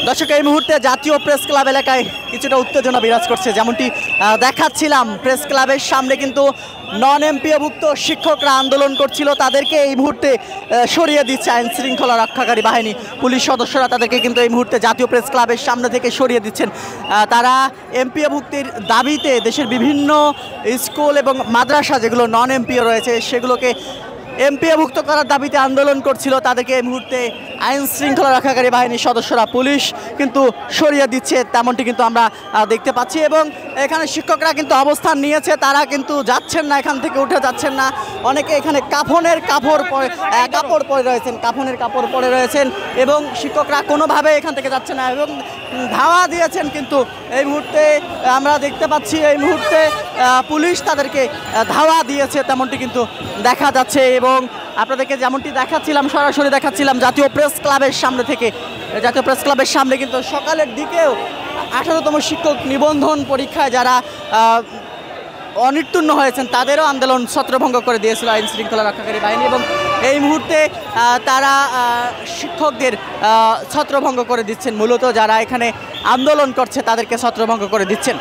দর্শক, এই মুহূর্তে জাতীয় প্রেস ক্লাব এলাকায় কিছুটা উত্তেজনা বিরাজ করছে। যেমনটি দেখাচ্ছিলাম, প্রেস ক্লাবের সামনে কিন্তু নন এমপিওভুক্ত শিক্ষকরা আন্দোলন করছিল, তাদেরকে এই মুহূর্তে সরিয়ে দিচ্ছে আইন শৃঙ্খলা রক্ষাকারী বাহিনী। পুলিশ সদস্যরা তাদেরকে কিন্তু এই মুহূর্তে জাতীয় প্রেস ক্লাবের সামনে থেকে সরিয়ে দিচ্ছেন। তারা এমপিওভুক্তির দাবিতে দেশের বিভিন্ন স্কুল এবং মাদ্রাসা যেগুলো নন এমপিও রয়েছে সেগুলোকে এমপিওভুক্ত করার দাবিতে আন্দোলন করছিল, তাদেরকে এই মুহূর্তে আইন শৃঙ্খলা রক্ষাকারী বাহিনীর সদস্যরা পুলিশ কিন্তু সরিয়ে দিচ্ছে, তেমনটি কিন্তু আমরা দেখতে পাচ্ছি। এবং এখানে শিক্ষকরা কিন্তু অবস্থান নিয়েছে, তারা কিন্তু যাচ্ছেন না, এখান থেকে উঠে যাচ্ছেন না। অনেকে এখানে কাফনের কাপড় পরে রয়েছেন এবং শিক্ষকরা কোনোভাবে এখান থেকে যাচ্ছে না এবং ধাওয়া দিয়েছেন। কিন্তু এই মুহূর্তে আমরা দেখতে পাচ্ছি এই মুহূর্তে পুলিশ তাদেরকে ধাওয়া দিয়েছে, তেমনটি কিন্তু দেখা যাচ্ছে। এবং আপনাদেরকে যেমনটি দেখাচ্ছিলাম, সরাসরি দেখাচ্ছিলাম জাতীয় প্রেস ক্লাবের সামনে থেকে। জাতীয় প্রেস ক্লাবের সামনে কিন্তু সকালের দিকেও 18তম শিক্ষক নিবন্ধন পরীক্ষায় যারা অনুত্তীর্ণ হয়েছেন তাদেরও আন্দোলন ছত্রভঙ্গ করে দিয়েছিল আইন শৃঙ্খলা রক্ষাকারী বাহিনী। এবং এই মুহূর্তে তারা শিক্ষকদের ছত্রভঙ্গ করে দিচ্ছেন, মূলত যারা এখানে আন্দোলন করছে তাদেরকে ছত্রভঙ্গ করে দিচ্ছেন।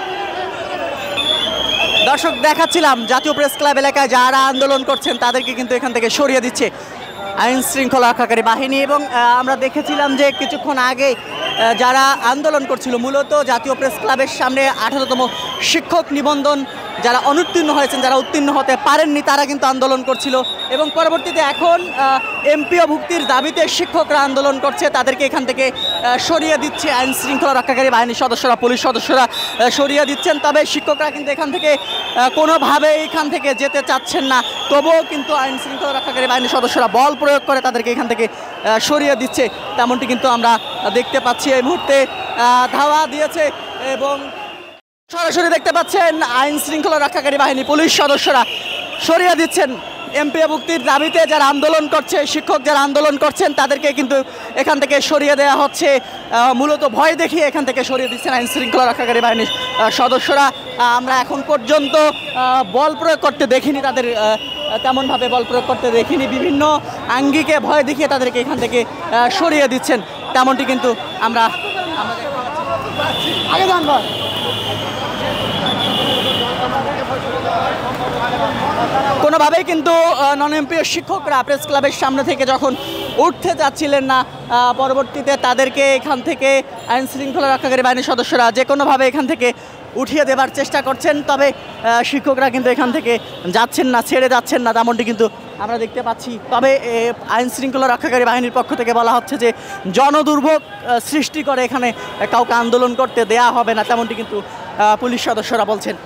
দর্শক, দেখাচ্ছিলাম জাতীয় প্রেস ক্লাব এলাকায় যারা আন্দোলন করছেন তাদেরকে কিন্তু এখান থেকে সরিয়ে দিচ্ছে আইন শৃঙ্খলা রক্ষাকারী বাহিনী। এবং আমরা দেখেছিলাম যে কিছুক্ষণ আগে যারা আন্দোলন করছিল মূলত জাতীয় প্রেস ক্লাবের সামনে 18তম শিক্ষক নিবন্ধন যারা অনুত্তীর্ণ হয়েছেন, যারা উত্তীর্ণ হতে পারেননি, তারা কিন্তু আন্দোলন করছিল। এবং পরবর্তীতে এখন এমপিওভুক্তির দাবিতে শিক্ষকরা আন্দোলন করছে, তাদেরকে এখান থেকে সরিয়ে দিচ্ছে আইন শৃঙ্খলা রক্ষাকারী বাহিনীর সদস্যরা, পুলিশ সদস্যরা সরিয়ে দিচ্ছেন। তবে শিক্ষকরা কিন্তু এখান থেকে কোনোভাবে এখান থেকে যেতে চাচ্ছেন না, তবুও কিন্তু আইন শৃঙ্খলা রক্ষাকারী বাহিনীর সদস্যরা বল প্রয়োগ করে তাদেরকে এখান থেকে সরিয়ে দিচ্ছে, তেমনটি কিন্তু আমরা দেখতে পাচ্ছি। এই মুহূর্তে ধাওয়া দিয়েছে এবং সরাসরি দেখতে পাচ্ছেন আইন শৃঙ্খলা রক্ষাকারী বাহিনী, পুলিশ সদস্যরা সরিয়ে দিচ্ছেন এমপিওভুক্তির দাবিতে যারা আন্দোলন করছে, শিক্ষক যারা আন্দোলন করছেন তাদেরকে কিন্তু এখান থেকে সরিয়ে দেওয়া হচ্ছে। মূলত ভয় দেখিয়ে এখান থেকে সরিয়ে দিচ্ছেন আইন শৃঙ্খলা রক্ষাকারী বাহিনীর সদস্যরা। আমরা এখন পর্যন্ত বল প্রয়োগ করতে দেখিনি, তাদের তেমনভাবে বল প্রয়োগ করতে দেখিনি, বিভিন্ন আঙ্গিকে ভয় দেখিয়ে তাদেরকে এখান থেকে সরিয়ে দিচ্ছেন, তেমনটি কিন্তু আমরা আগে জানব। কোনোভাবেই কিন্তু নন এমপিও শিক্ষকরা প্রেস ক্লাবের সামনে থেকে যখন উঠতে যাচ্ছিলেন না, পরবর্তীতে তাদেরকে এখান থেকে আইন শৃঙ্খলা রক্ষাকারী বাহিনীর সদস্যরা যে কোনোভাবে এখান থেকে উঠিয়ে দেবার চেষ্টা করছেন। তবে শিক্ষকরা কিন্তু এখান থেকে যাচ্ছেন না, ছেড়ে যাচ্ছেন না, তেমনটি কিন্তু আমরা দেখতে পাচ্ছি। তবে আইন শৃঙ্খলা রক্ষাকারী বাহিনীর পক্ষ থেকে বলা হচ্ছে যে জনদুর্ভোগ সৃষ্টি করে এখানে কাউকে আন্দোলন করতে দেয়া হবে না, তেমনটি কিন্তু পুলিশ সদস্যরা বলছেন।